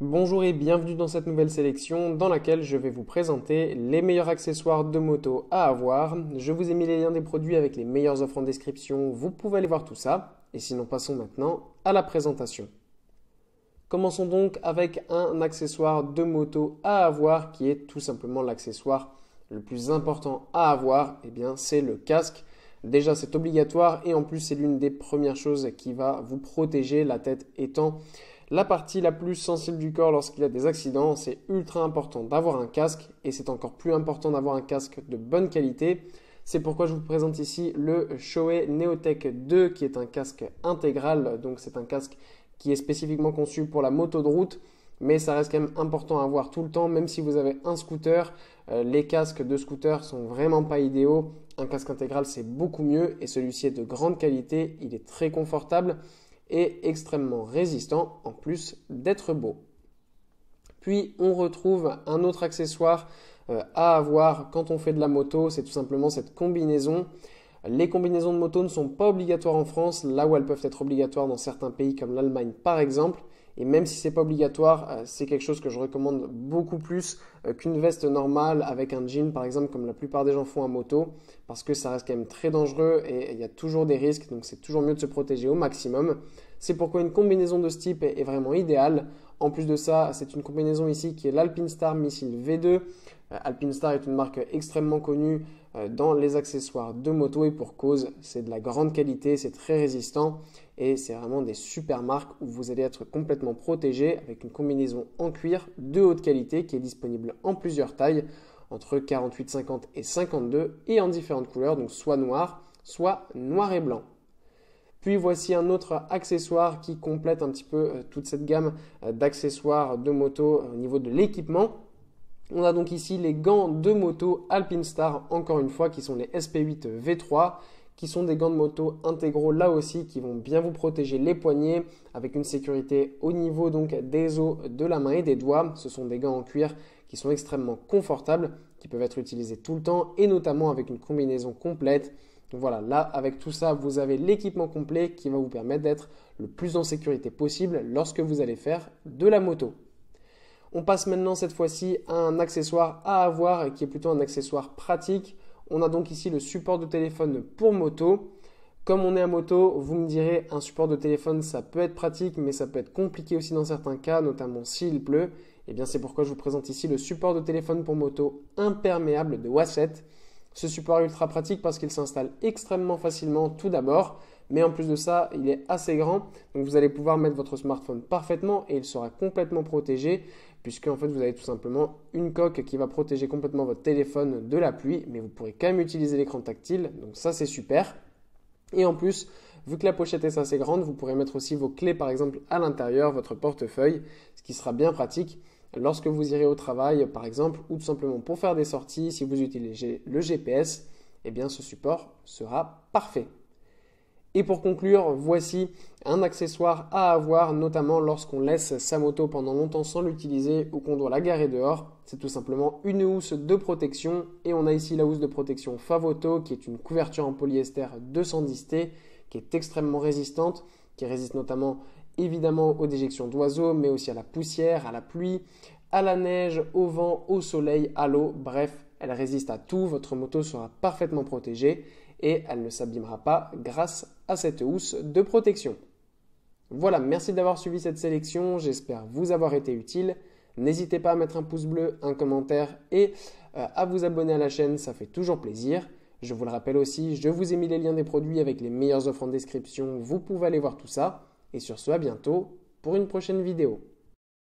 Bonjour et bienvenue dans cette nouvelle sélection dans laquelle je vais vous présenter les meilleurs accessoires de moto à avoir. Je vous ai mis les liens des produits avec les meilleures offres en description, vous pouvez aller voir tout ça. Et sinon passons maintenant à la présentation. Commençons donc avec un accessoire de moto à avoir qui est tout simplement l'accessoire le plus important à avoir, c'est le casque. Déjà c'est obligatoire et en plus c'est l'une des premières choses qui va vous protéger, la tête étant la partie la plus sensible du corps lorsqu'il y a des accidents. C'est ultra important d'avoir un casque et c'est encore plus important d'avoir un casque de bonne qualité. C'est pourquoi je vous présente ici le Shoei Neotech 2 qui est un casque intégral. Donc c'est un casque qui est spécifiquement conçu pour la moto de route, mais ça reste quand même important à avoir tout le temps, même si vous avez un scooter. Les casques de scooter sont vraiment pas idéaux. Un casque intégral c'est beaucoup mieux et celui-ci est de grande qualité, il est très confortable et extrêmement résistant en plus d'être beau. Puis on retrouve un autre accessoire à avoir quand on fait de la moto, c'est tout simplement cette combinaison. Les combinaisons de moto ne sont pas obligatoires en France, là où elles peuvent être obligatoires dans certains pays comme l'Allemagne par exemple. Et même si ce n'est pas obligatoire, c'est quelque chose que je recommande beaucoup plus qu'une veste normale avec un jean par exemple, comme la plupart des gens font à moto, parce que ça reste quand même très dangereux et il y a toujours des risques, donc c'est toujours mieux de se protéger au maximum. C'est pourquoi une combinaison de ce type est vraiment idéale. En plus de ça, c'est une combinaison ici qui est l'Alpinestar Missile V2. Alpinestar est une marque extrêmement connue dans les accessoires de moto et pour cause, c'est de la grande qualité, c'est très résistant et c'est vraiment des super marques où vous allez être complètement protégé avec une combinaison en cuir de haute qualité qui est disponible en plusieurs tailles entre 48, 50 et 52 et en différentes couleurs, donc soit noir et blanc. Puis voici un autre accessoire qui complète un petit peu toute cette gamme d'accessoires de moto au niveau de l'équipement. On a donc ici les gants de moto Alpinestar, encore une fois, qui sont les SP8 V3, qui sont des gants de moto intégraux là aussi, qui vont bien vous protéger les poignets avec une sécurité au niveau donc des os de la main et des doigts. Ce sont des gants en cuir qui sont extrêmement confortables, qui peuvent être utilisés tout le temps et notamment avec une combinaison complète. Donc voilà, là avec tout ça, vous avez l'équipement complet qui va vous permettre d'être le plus en sécurité possible lorsque vous allez faire de la moto. On passe maintenant cette fois-ci à un accessoire à avoir qui est plutôt un accessoire pratique. On a donc ici le support de téléphone pour moto. Comme on est à moto, vous me direz un support de téléphone ça peut être pratique mais ça peut être compliqué aussi dans certains cas, notamment s'il pleut. C'est pourquoi je vous présente ici le support de téléphone pour moto imperméable de Wasset. Ce support est ultra pratique parce qu'il s'installe extrêmement facilement tout d'abord, mais en plus de ça, il est assez grand. Donc vous allez pouvoir mettre votre smartphone parfaitement et il sera complètement protégé puisque en fait vous avez tout simplement une coque qui va protéger complètement votre téléphone de la pluie, mais vous pourrez quand même utiliser l'écran tactile, donc ça c'est super. Et en plus, vu que la pochette est assez grande, vous pourrez mettre aussi vos clés par exemple à l'intérieur, votre portefeuille, ce qui sera bien pratique lorsque vous irez au travail par exemple ou tout simplement pour faire des sorties. Si vous utilisez le GPS, ce support sera parfait. Et pour conclure, voici un accessoire à avoir, notamment lorsqu'on laisse sa moto pendant longtemps sans l'utiliser ou qu'on doit la garer dehors. C'est tout simplement une housse de protection et on a ici la housse de protection Favoto qui est une couverture en polyester 210T qui est extrêmement résistante, qui résiste notamment évidemment aux déjections d'oiseaux, mais aussi à la poussière, à la pluie, à la neige, au vent, au soleil, à l'eau. Bref, elle résiste à tout, votre moto sera parfaitement protégée et elle ne s'abîmera pas grâce à cette housse de protection. Voilà, merci d'avoir suivi cette sélection, j'espère vous avoir été utile. N'hésitez pas à mettre un pouce bleu, un commentaire et à vous abonner à la chaîne, ça fait toujours plaisir. Je vous le rappelle aussi, je vous ai mis les liens des produits avec les meilleures offres en description, vous pouvez aller voir tout ça. Et sur ce, à bientôt pour une prochaine vidéo.